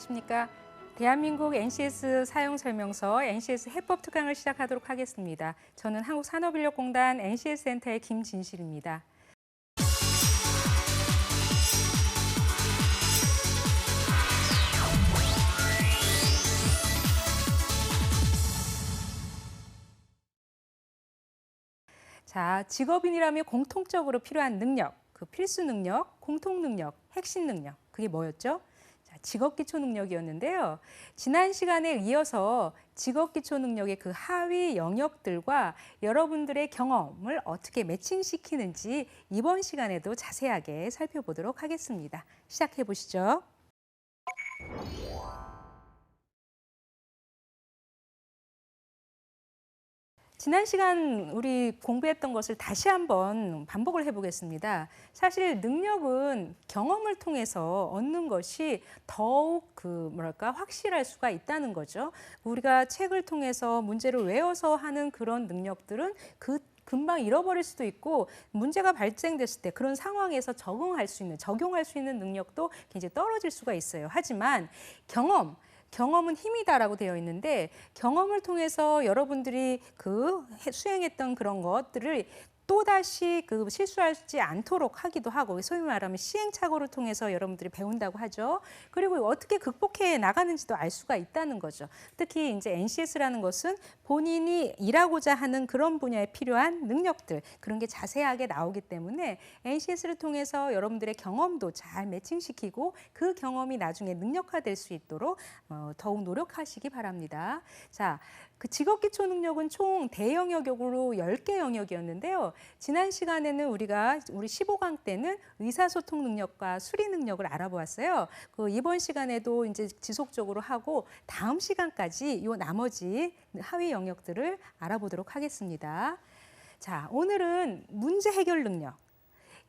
안녕하십니까. 대한민국 NCS 사용설명서 NCS 해법 특강을 시작하도록 하겠습니다. 저는 한국산업인력공단 NCS 센터의 김진실입니다. 자, 직업인이라면 공통적으로 필요한 능력, 그 필수 능력, 공통 능력, 핵심 능력, 그게 뭐였죠? 자, 직업 기초 능력이었는데요. 지난 시간에 이어서 직업 기초 능력의 그 하위 영역들과 여러분들의 경험을 어떻게 매칭시키는지 이번 시간에도 자세하게 살펴보도록 하겠습니다. 시작해 보시죠. 지난 시간 우리 공부했던 것을 다시 한번 반복을 해보겠습니다. 사실 능력은 경험을 통해서 얻는 것이 더욱 확실할 수가 있다는 거죠. 우리가 책을 통해서 문제를 외워서 하는 그런 능력들은 금방 잃어버릴 수도 있고 문제가 발생됐을 때 그런 상황에서 적용할 수 있는 능력도 굉장히 떨어질 수가 있어요. 하지만 경험은 힘이다라고 되어 있는데 경험을 통해서 여러분들이 수행했던 그런 것들을 또다시 실수하지 않도록 하기도 하고 소위 말하면 시행착오를 통해서 여러분들이 배운다고 하죠. 그리고 어떻게 극복해 나가는지도 알 수가 있다는 거죠. 특히 이제 NCS라는 것은 본인이 일하고자 하는 그런 분야에 필요한 능력들 그런 게 자세하게 나오기 때문에 NCS를 통해서 여러분들의 경험도 잘 매칭시키고 그 경험이 나중에 능력화될 수 있도록 더욱 노력하시기 바랍니다. 자, 그 직업기초 능력은 총 대영역으로 10개 영역이었는데요. 지난 시간에는 우리 15강 때는 의사소통 능력과 수리 능력을 알아보았어요. 이번 시간에도 이제 지속적으로 하고 다음 시간까지 이 나머지 하위 영역들을 알아보도록 하겠습니다. 자, 오늘은 문제 해결 능력.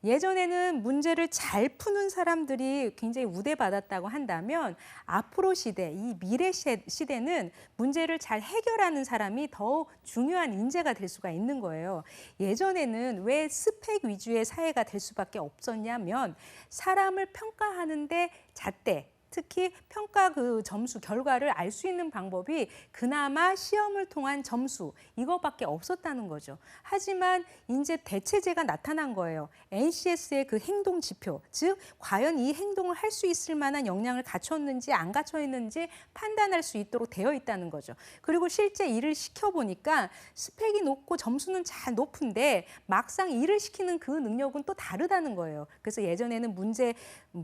예전에는 문제를 잘 푸는 사람들이 굉장히 우대받았다고 한다면 앞으로 시대, 이 미래 시대는 문제를 잘 해결하는 사람이 더 중요한 인재가 될 수가 있는 거예요. 예전에는 왜 스펙 위주의 사회가 될 수밖에 없었냐면 사람을 평가하는데 잣대, 특히 평가 점수, 결과를 알 수 있는 방법이 그나마 시험을 통한 점수, 이것밖에 없었다는 거죠. 하지만 이제 대체제가 나타난 거예요. NCS의 그 행동 지표, 즉 과연 이 행동을 할 수 있을 만한 역량을 갖췄는지 안 갖춰 있는지 판단할 수 있도록 되어 있다는 거죠. 그리고 실제 일을 시켜보니까 스펙이 높고 점수는 잘 높은데 막상 일을 시키는 그 능력은 또 다르다는 거예요. 그래서 예전에는 문제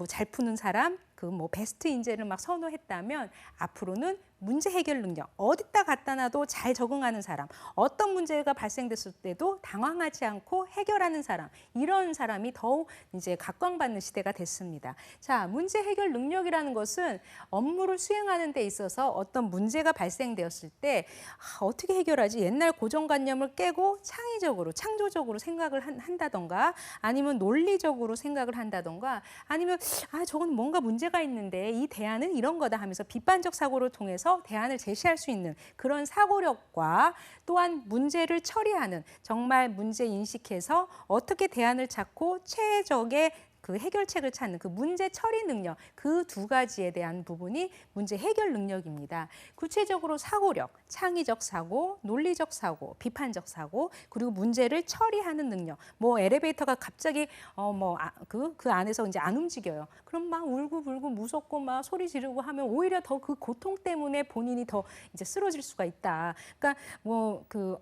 잘 푸는 사람, 베스트 인재를 막 선호했다면 앞으로는 문제 해결 능력, 어디다 갖다 놔도 잘 적응하는 사람, 어떤 문제가 발생됐을 때도 당황하지 않고 해결하는 사람, 이런 사람이 더욱 이제 각광받는 시대가 됐습니다. 자, 문제 해결 능력이라는 것은 업무를 수행하는 데 있어서 어떤 문제가 발생되었을 때 어떻게 해결하지? 옛날 고정관념을 깨고 창의적으로, 창조적으로 생각을 한다던가 아니면 논리적으로 생각을 한다던가 아니면 저건 뭔가 문제가 있는데 이 대안은 이런 거다 하면서 비판적 사고를 통해서 대안을 제시할 수 있는 그런 사고력과 또한 문제를 처리하는 정말 문제 인식해서 어떻게 대안을 찾고 최적의 해결책을 찾는 문제 처리 능력, 그 두 가지에 대한 부분이 문제 해결 능력입니다. 구체적으로 사고력, 창의적 사고, 논리적 사고, 비판적 사고, 그리고 문제를 처리하는 능력. 엘리베이터가 갑자기 그 안에서 이제 안 움직여요. 그럼 막 울고불고 무섭고 막 소리 지르고 하면 오히려 더 그 고통 때문에 본인이 더 이제 쓰러질 수가 있다. 그러니까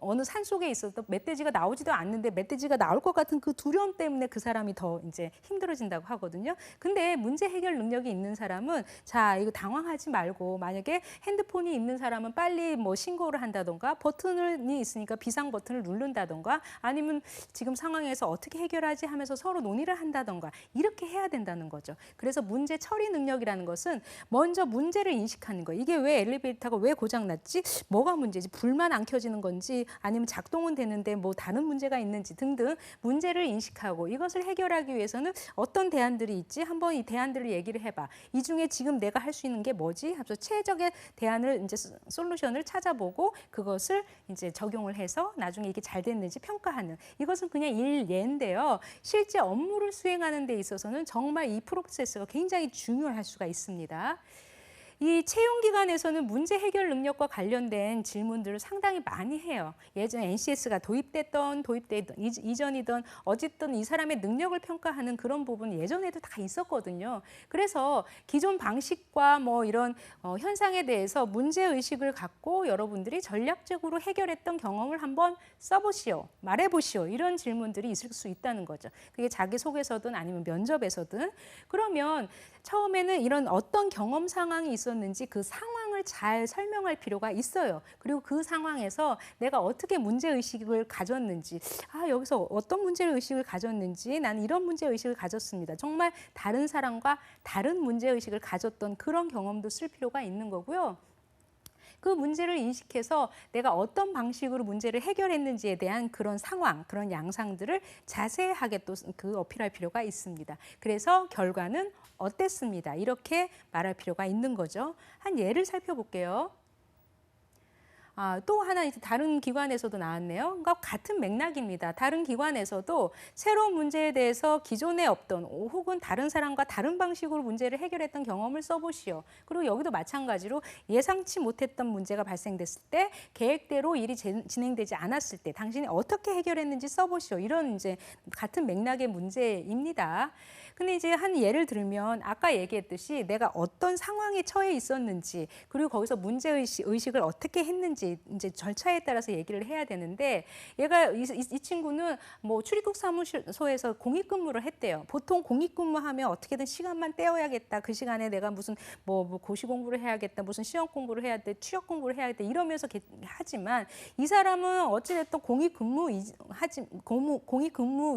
어느 산 속에 있어도 멧돼지가 나오지도 않는데 멧돼지가 나올 것 같은 그 두려움 때문에 그 사람이 더 이제 힘들어진다고 하거든요. 근데 문제 해결 능력이 있는 사람은 이거 당황하지 말고 만약에 핸드폰이 있는 사람은 빨리 신고를 한다던가 버튼이 있으니까 비상 버튼을 누른다던가 아니면 지금 상황에서 어떻게 해결하지 하면서 서로 논의를 한다던가 이렇게 해야 된다는 거죠. 그래서 문제 처리 능력이라는 것은 먼저 문제를 인식하는 거예요. 이게 왜 엘리베이터가 왜 고장났지? 뭐가 문제지? 불만 안 켜지는 건지 아니면 작동은 되는데 다른 문제가 있는지 등등 문제를 인식하고 이것을 해결하기 위해서는 어떤 대안들이 있지? 한번 이 대안들을 얘기를 해봐. 이 중에 지금 내가 할 수 있는 게 뭐지? 하면서 최적의 대안을 이제 솔루션을 찾아보고 그것을 이제 적용을 해서 나중에 이게 잘 됐는지 평가하는 이것은 그냥 예인데요. 실제 업무를 수행하는 데 있어서는 정말 이 프로세스가 굉장히 중요할 수가 있습니다. 이 채용 기관에서는 문제 해결 능력과 관련된 질문들을 상당히 많이 해요. 예전에 NCS가 도입됐던 이전이던 어쨌든 이 사람의 능력을 평가하는 그런 부분 예전에도 다 있었거든요. 그래서 기존 방식과 뭐 이런 현상에 대해서 문제 의식을 갖고 여러분들이 전략적으로 해결했던 경험을 한번 써보시오, 말해보시오, 이런 질문들이 있을 수 있다는 거죠. 그게 자기소개서든 아니면 면접에서든. 그러면 처음에는 이런 어떤 경험 상황이 있었는지 그 상황을 잘 설명할 필요가 있어요. 그리고 그 상황에서 내가 어떻게 문제의식을 가졌는지, 여기서 어떤 문제의식을 가졌는지, 나는 이런 문제의식을 가졌습니다. 정말 다른 사람과 다른 문제의식을 가졌던 그런 경험도 쓸 필요가 있는 거고요. 그 문제를 인식해서 내가 어떤 방식으로 문제를 해결했는지에 대한 그런 상황, 그런 양상들을 자세하게 또 그 어필할 필요가 있습니다. 그래서 결과는 어땠습니다. 이렇게 말할 필요가 있는 거죠. 한 예를 살펴볼게요. 또 하나 이제 다른 기관에서도 나왔네요. 그러니까 같은 맥락입니다. 다른 기관에서도 새로운 문제에 대해서 기존에 없던 혹은 다른 사람과 다른 방식으로 문제를 해결했던 경험을 써보시오. 그리고 여기도 마찬가지로 예상치 못했던 문제가 발생됐을 때 계획대로 일이 진행되지 않았을 때 당신이 어떻게 해결했는지 써보시오. 이런 이제 같은 맥락의 문제입니다. 근데 이제 한 예를 들면 아까 얘기했듯이 내가 어떤 상황에 처해 있었는지 그리고 거기서 문제의식을 어떻게 했는지 이제 절차에 따라서 얘기를 해야 되는데 얘가 이 친구는 뭐 출입국 사무소에서 공익근무를 했대요. 보통 공익근무하면 어떻게든 시간만 떼어야겠다. 그 시간에 내가 무슨 뭐 고시 공부를 해야겠다. 무슨 시험 공부를 해야 돼. 취업 공부를 해야 돼. 이러면서 하지만 이 사람은 어찌됐든 공익근무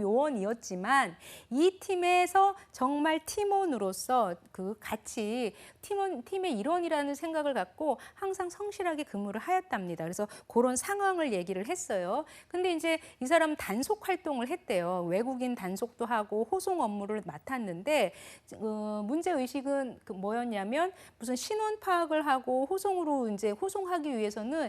요원이었지만 이 팀에서 정말 팀원으로서 그 같이 팀의 일원이라는 생각을 갖고 항상 성실하게 근무를 하였답니다. 그래서 그런 상황을 얘기를 했어요. 근데 이제 이 사람은 단속 활동을 했대요. 외국인 단속도 하고 호송 업무를 맡았는데 문제 의식은 뭐였냐면 무슨 신원 파악을 하고 호송으로 이제 호송하기 위해서는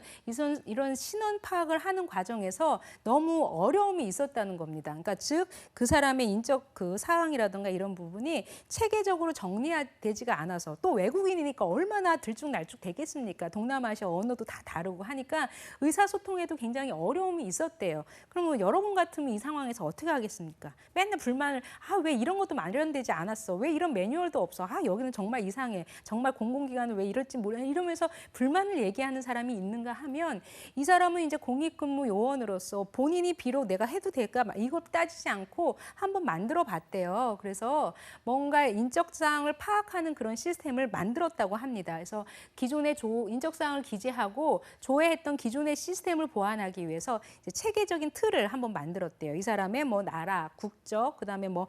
이런 신원 파악을 하는 과정에서 너무 어려움이 있었다는 겁니다. 그러니까 즉 그 사람의 인적 그 사항이라든가 이런 부분이 체계적으로 정리되지가 않아서 또 외국인이니까 얼마나 들쭉날쭉 되겠습니까? 동남아시아 언어도 다 다르고 하니까 의사소통에도 굉장히 어려움이 있었대요. 그러면 여러분 같으면 이 상황에서 어떻게 하겠습니까? 맨날 불만을 왜 이런 것도 마련되지 않았어? 왜 이런 매뉴얼도 없어? 여기는 정말 이상해. 정말 공공기관은 왜 이럴지 모르겠어. 이러면서 불만을 얘기하는 사람이 있는가 하면 이 사람은 이제 공익근무 요원으로서 본인이 비록 내가 해도 될까 이거 따지지 않고 한번 만들어 봤대요. 그래서 뭔가 인적사항을 파악하는 그런 시스템을 만들었다고 합니다. 그래서 기존의 인적사항을 기재하고 조회했던 기존의 시스템을 보완하기 위해서 이제 체계적인 틀을 한번 만들었대요. 이 사람의 뭐 나라, 국적, 그다음에 뭐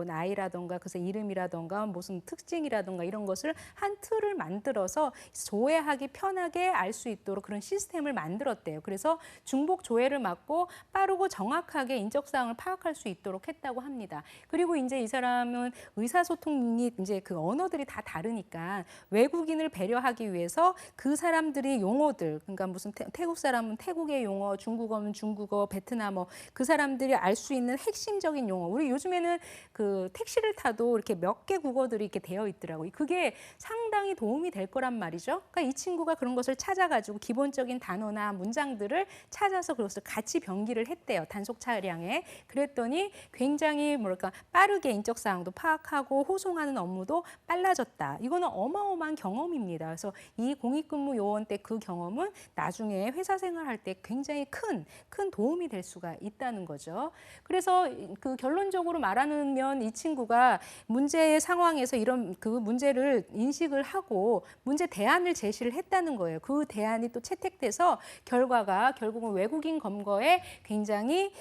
나이라던가 그래서 이름이라던가 무슨 특징이라던가 이런 것을 한 틀을 만들어서 조회하기 편하게 알 수 있도록 그런 시스템을 만들었대요. 그래서 중복 조회를 막고 빠르고 정확하게 인적사항을 파악할 수 있도록 했다고 합니다. 그리고 이제 이 사람은 의사소통이 이제 그 언어들이 다 다르니까 외국인을 배려하기 위해서 그 사람들이 용어들, 그러니까 무슨 태국 사람은 태국의 용어, 중국어는 중국어, 베트남어, 그 사람들이 알 수 있는 핵심적인 용어. 우리 요즘에는 그 택시를 타도 이렇게 몇 개 국어들이 이렇게 되어 있더라고요. 그게 상당히 도움이 될 거란 말이죠. 그러니까 이 친구가 그런 것을 찾아가지고 기본적인 단어나 문장들을 찾아서 그것을 같이 병기를 했대요. 단속 차량에. 그랬더니 굉장히 빠르게 인적사항도 파악하고 호송하는 업무도 빨라졌다. 이거는 어마어마한 경험입니다. 그래서 이 공익근무 요원 때 그 경험은 나중에 회사 생활할 때 굉장히 큰 도움이 될 수가 있다는 거죠. 그래서 그 결론적으로 말하면 이 친구가 문제의 상황에서 이런 그 문제를 인식을 하고 문제 대안을 제시를 했다는 거예요. 그 대안이 또 채택돼서 결과가 결국은 외국인 검거에 굉장히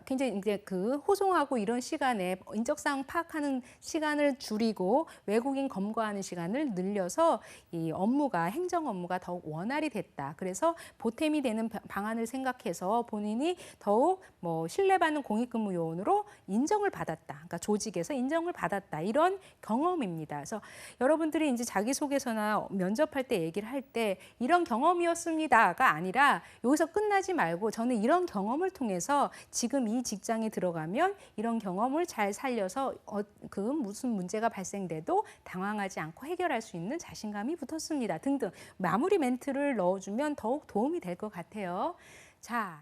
이제 그 호송하고 이런 시간에 인적사항 파악하는 시간을 줄이고 외국인 검거하는 시간을 늘려서 이 업무가 행정 업무가 더욱 원활히 됐다. 받았다. 그래서 보탬이 되는 방안을 생각해서 본인이 더욱 뭐 신뢰받는 공익근무 요원으로 인정을 받았다. 그러니까 조직에서 인정을 받았다. 이런 경험입니다. 그래서 여러분들이 이제 자기소개서나 면접할 때 얘기를 할 때 이런 경험이었습니다가 아니라 여기서 끝나지 말고 저는 이런 경험을 통해서 지금 이 직장에 들어가면 이런 경험을 잘 살려서 그 무슨 문제가 발생돼도 당황하지 않고 해결할 수 있는 자신감이 붙었습니다. 등등 마무리 멘트를 넣어주면 더욱 도움이 될 것 같아요. 자.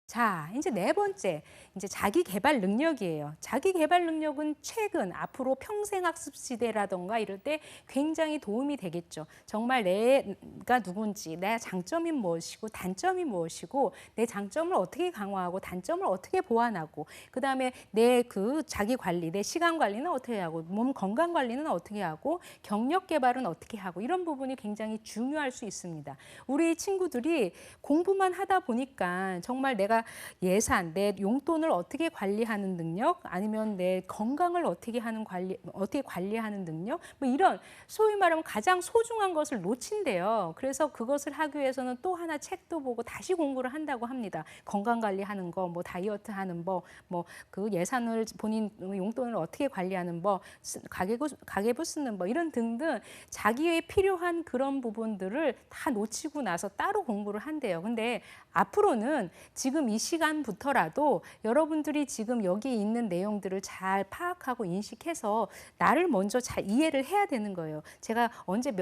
자, 이제 네 번째, 이제 자기 개발 능력이에요. 자기 개발 능력은 최근 앞으로 평생 학습 시대라던가 이럴 때 굉장히 도움이 되겠죠. 정말 내가 누군지, 내 장점이 무엇이고 단점이 무엇이고 내 장점을 어떻게 강화하고 단점을 어떻게 보완하고 그다음에 내 그 자기 관리, 내 시간 관리는 어떻게 하고 몸 건강 관리는 어떻게 하고 경력 개발은 어떻게 하고 이런 부분이 굉장히 중요할 수 있습니다. 우리 친구들이 공부만 하다 보니까 정말 내가 예산, 내 용돈을 어떻게 관리하는 능력, 아니면 내 건강을 어떻게 관리하는 능력, 뭐 이런 소위 말하면 가장 소중한 것을 놓친대요. 그래서 그것을 하기 위해서는 또 하나 책도 보고 다시 공부를 한다고 합니다. 건강 관리하는 거, 뭐 다이어트 하는 법, 뭐 그 예산을 본인 용돈을 어떻게 관리하는 법, 가계부 쓰는 법 이런 등등 자기에 필요한 그런 부분들을 다 놓치고 나서 따로 공부를 한대요. 근데 앞으로는 지금 이 시간부터라도 여러분들이 지금 여기 있는 내용들을 잘 파악하고 인식해서 나를 먼저 잘 이해를 해야 되는 거예요. 제가 언제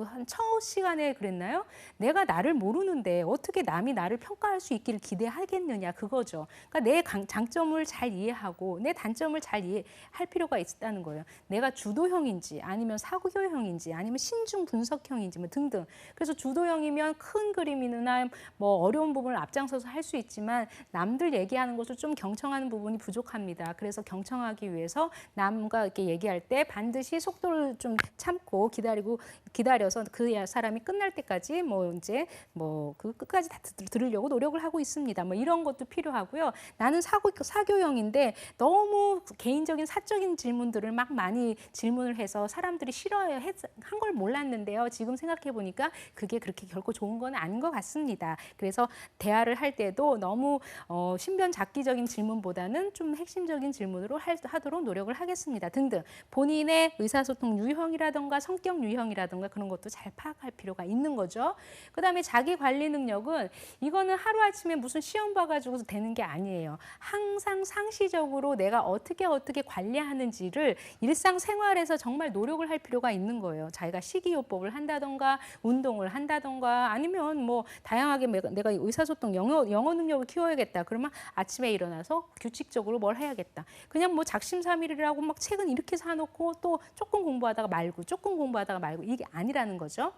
한 첫 시간에 그랬나요? 내가 나를 모르는데 어떻게 남이 나를 평가할 수 있기를 기대하겠느냐 그거죠. 그러니까 내 장점을 잘 이해하고 내 단점을 잘 이해할 필요가 있다는 거예요. 내가 주도형인지 아니면 사고형인지 아니면 신중 분석형인지 뭐 등등. 그래서 주도형이면 큰 그림이나 뭐 어려운 부분을 앞장서서 할 수 있지만 남들 얘기하는 것을 좀 경청하는 부분이 부족합니다. 그래서 경청하기 위해서 남과 이렇게 얘기할 때 반드시 속도를 좀 참고 기다려서 그 사람이 끝날 때까지 뭐 이제 뭐 그 끝까지 다 들으려고 노력을 하고 있습니다. 뭐 이런 것도 필요하고요. 나는 사교형인데 너무 개인적인 사적인 질문들을 막 많이 질문을 해서 사람들이 싫어해 한 걸 몰랐는데요. 지금 생각해 보니까 그게 그렇게 결코 좋은 건 아닌 것 같습니다. 그래서 대화를 할 때도 너무 신변잡기적인 질문보다는 좀 핵심적인 질문으로 하도록 노력을 하겠습니다. 등등 본인의 의사소통 유형이라든가 성격 유형이라든가 그런 것도 잘 파악할 필요가 있는 거죠. 그다음에 자기 관리 능력은 이거는 하루아침에 무슨 시험 봐가지고 되는 게 아니에요. 항상 상시적으로 내가 어떻게 관리하는지를 일상생활에서 정말 노력을 할 필요가 있는 거예요. 자기가 식이요법을 한다던가 운동을 한다던가 아니면 뭐 다양하게 내가 의사소통 영어 능력을 키워야겠다. 그러면 아침에 일어나서 규칙적으로 뭘 해야겠다. 그냥 뭐 작심삼일이라고 막 책은 이렇게 사놓고 또 조금 공부하다가 말고 이게 아니라는 거죠.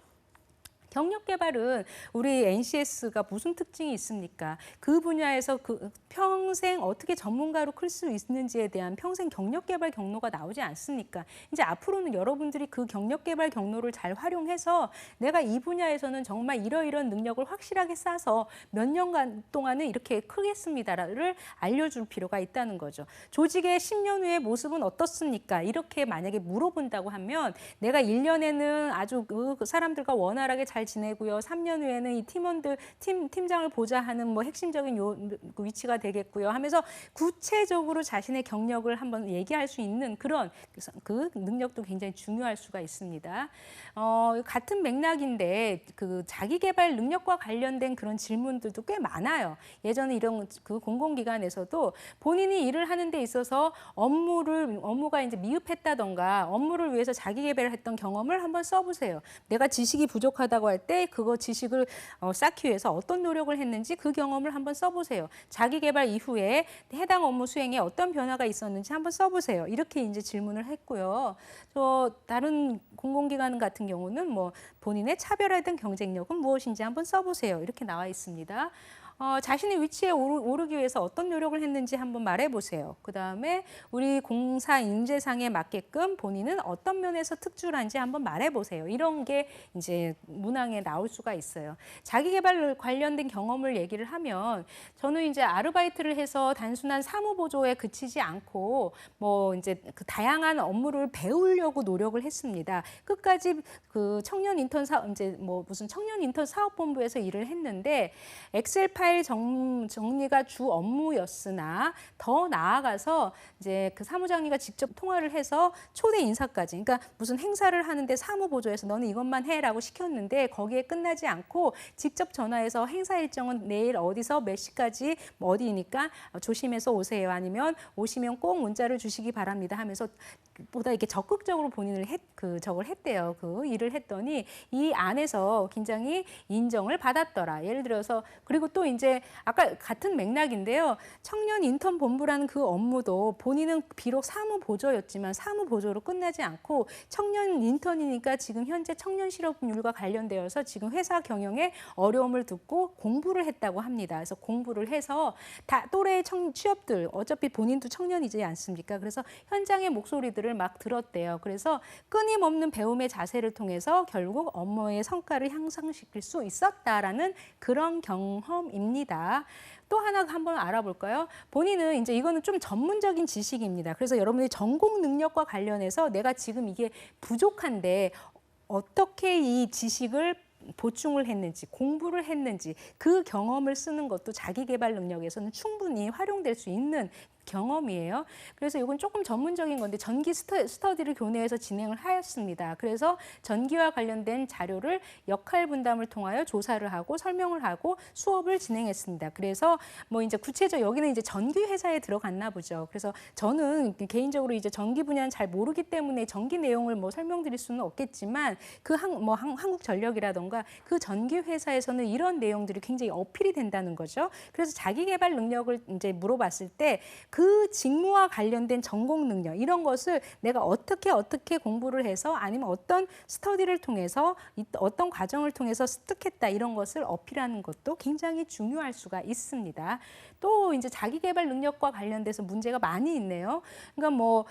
경력 개발은 우리 NCS가 무슨 특징이 있습니까? 그 분야에서 그 평생 어떻게 전문가로 클 수 있는지에 대한 평생 경력 개발 경로가 나오지 않습니까? 이제 앞으로는 여러분들이 그 경력 개발 경로를 잘 활용해서 내가 이 분야에서는 정말 이러이러한 능력을 확실하게 쌓아서 몇 년간 동안은 이렇게 크겠습니다를 알려줄 필요가 있다는 거죠. 조직의 10년 후의 모습은 어떻습니까? 이렇게 만약에 물어본다고 하면 내가 1년에는 아주 그 사람들과 원활하게 잘 지내고요. 3년 후에는 이 팀장을 보좌 하는 뭐 핵심적인 위치가 되겠고요. 하면서 구체적으로 자신의 경력을 한번 얘기할 수 있는 그런 그 능력도 굉장히 중요할 수가 있습니다. 같은 맥락인데 그 자기 개발 능력과 관련된 그런 질문들도 꽤 많아요. 예전에 이런 그 공공기관에서도 본인이 일을 하는 데 있어서 업무가 이제 미흡했다던가 업무를 위해서 자기 개발을 했던 경험을 한번 써보세요. 내가 지식이 부족하다고 할 때 그거 지식을 쌓기 위해서 어떤 노력을 했는지 그 경험을 한번 써보세요. 자기 개발 이후에 해당 업무 수행에 어떤 변화가 있었는지 한번 써보세요. 이렇게 이제 질문을 했고요. 다른 공공기관 같은 경우는 뭐 본인의 차별화된 경쟁력은 무엇인지 한번 써보세요. 이렇게 나와 있습니다. 자신의 위치에 오르기 위해서 어떤 노력을 했는지 한번 말해보세요. 그 다음에 우리 공사 인재상에 맞게끔 본인은 어떤 면에서 특출한지 한번 말해보세요. 이런 게 이제 문항에 나올 수가 있어요. 자기계발 관련된 경험을 얘기를 하면 저는 이제 아르바이트를 해서 단순한 사무보조에 그치지 않고 뭐 이제 그 다양한 업무를 배우려고 노력을 했습니다. 끝까지 그 청년 인턴 이제 뭐 무슨 청년 인턴 사업본부에서 일을 했는데 엑셀 파일 정리가 주 업무였으나 더 나아가서 이제 그 사무장님과 직접 통화를 해서 초대 인사까지, 그러니까 무슨 행사를 하는데 사무보조에서 너는 이것만 해라고 시켰는데 거기에 끝나지 않고 직접 전화해서 행사 일정은 내일 어디서 몇 시까지 뭐 어디니까 조심해서 오세요. 아니면 오시면 꼭 문자를 주시기 바랍니다 하면서 보다 이렇게 적극적으로 본인을 저걸 했대요. 그 일을 했더니 이 안에서 굉장히 인정을 받았더라. 예를 들어서 그리고 또 이제 아까 같은 맥락인데요. 청년 인턴 본부라는 그 업무도 본인은 비록 사무보조였지만 사무보조로 끝나지 않고 청년 인턴이니까 지금 현재 청년 실업률과 관련되어서 지금 회사 경영에 어려움을 듣고 공부를 했다고 합니다. 그래서 공부를 해서 다 또래 취업들 어차피 본인도 청년이지 않습니까? 그래서 현장의 목소리들을 막 들었대요. 그래서 끊임없는 배움의 자세를 통해서 결국 업무의 성과를 향상시킬 수 있었다라는 그런 경험입니다. 또 하나 한번 알아볼까요? 본인은 이제 이거는 좀 전문적인 지식입니다. 그래서 여러분들이 전공 능력과 관련해서 내가 지금 이게 부족한데 어떻게 이 지식을 보충을 했는지, 공부를 했는지 그 경험을 쓰는 것도 자기계발 능력에서는 충분히 활용될 수 있는 경험이에요. 그래서 이건 조금 전문적인 건데 전기 스터디를 교내에서 진행을 하였습니다. 그래서 전기와 관련된 자료를 역할 분담을 통하여 조사를 하고 설명을 하고 수업을 진행했습니다. 그래서 뭐 이제 구체적 여기는 이제 전기 회사에 들어갔나 보죠. 그래서 저는 개인적으로 이제 전기 분야는 잘 모르기 때문에 전기 내용을 뭐 설명드릴 수는 없겠지만 그 한국전력이라던가 그 전기 회사에서는 이런 내용들이 굉장히 어필이 된다는 거죠. 그래서 자기계발 능력을 이제 물어봤을 때 그 직무와 관련된 전공 능력 이런 것을 내가 어떻게 공부를 해서 아니면 어떤 스터디를 통해서 어떤 과정을 통해서 습득했다 이런 것을 어필하는 것도 굉장히 중요할 수가 있습니다. 또 이제 자기계발 능력과 관련돼서 문제가 많이 있네요. 그러니까 뭐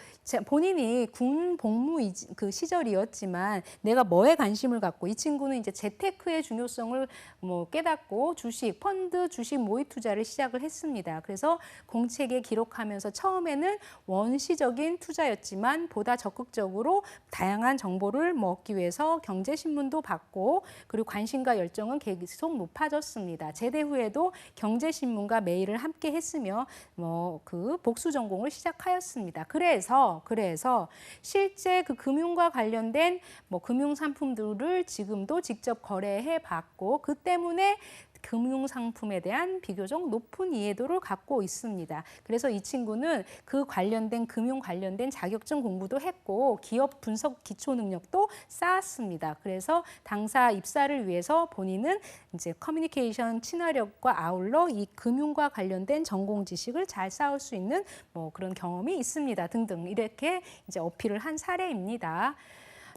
본인이 군 복무 그 시절이었지만 내가 뭐에 관심을 갖고 이 친구는 이제 재테크의 중요성을 뭐 깨닫고 주식, 펀드, 주식 모의 투자를 시작을 했습니다. 그래서 공책에 기록하면서 처음에는 원시적인 투자였지만 보다 적극적으로 다양한 정보를 얻기 위해서 경제신문도 받고 그리고 관심과 열정은 계속 높아졌습니다. 제대 후에도 경제신문과 메일을 함께 했으며 뭐 그 복수 전공을 시작하였습니다. 그래서 실제 그 금융과 관련된 뭐 금융 상품들을 지금도 직접 거래해 봤고 그 때문에 금융 상품에 대한 비교적 높은 이해도를 갖고 있습니다. 그래서 이 친구는 그 관련된 금융 관련된 자격증 공부도 했고 기업 분석 기초 능력도 쌓았습니다. 그래서 당사 입사를 위해서 본인은 이제 커뮤니케이션 친화력과 아울러 이 금융과 관련된 전공 지식을 잘 쌓을 수 있는 뭐 그런 경험이 있습니다. 등등 이렇게 이제 어필을 한 사례입니다.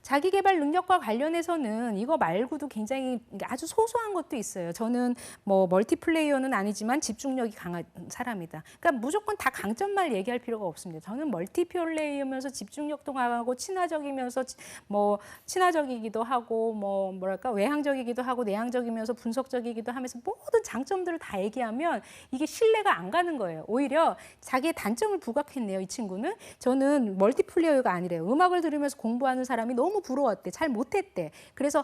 자기계발 능력과 관련해서는 이거 말고도 굉장히 아주 소소한 것도 있어요. 저는 뭐 멀티플레이어는 아니지만 집중력이 강한 사람이다. 그러니까 무조건 다 강점만 얘기할 필요가 없습니다. 저는 멀티플레이어면서 집중력도 강하고 친화적이면서 뭐 친화적이기도 하고 뭐 뭐랄까 외향적이기도 하고 내향적이면서 분석적이기도 하면서 모든 장점들을 다 얘기하면 이게 신뢰가 안 가는 거예요. 오히려 자기의 단점을 부각했네요. 이 친구는. 저는 멀티플레이어가 아니래요. 음악을 들으면서 공부하는 사람이 너무 부러웠대. 잘 못했대. 그래서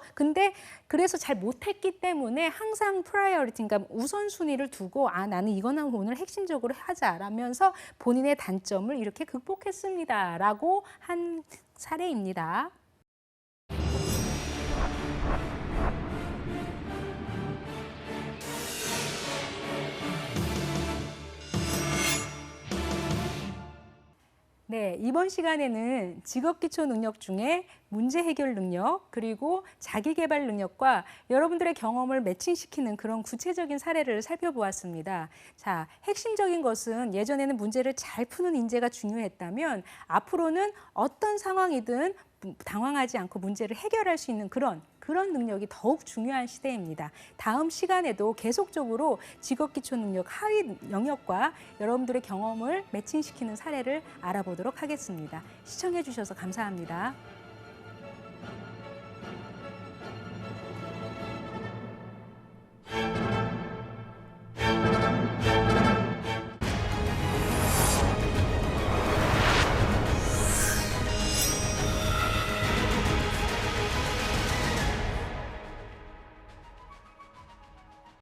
잘 못했기 때문에 항상 프라이어리티, 그러니까 우선순위를 두고 나는 이거는 오늘 핵심적으로 하자라면서 본인의 단점을 이렇게 극복했습니다라고 한 사례입니다. 네, 이번 시간에는 직업기초 능력 중에 문제 해결 능력 그리고 자기계발 능력과 여러분들의 경험을 매칭시키는 그런 구체적인 사례를 살펴보았습니다. 자, 핵심적인 것은 예전에는 문제를 잘 푸는 인재가 중요했다면 앞으로는 어떤 상황이든 당황하지 않고 문제를 해결할 수 있는 그런 그런 능력이 더욱 중요한 시대입니다. 다음 시간에도 계속적으로 직업기초 능력 하위 영역과 여러분들의 경험을 매칭시키는 사례를 알아보도록 하겠습니다. 시청해 주셔서 감사합니다.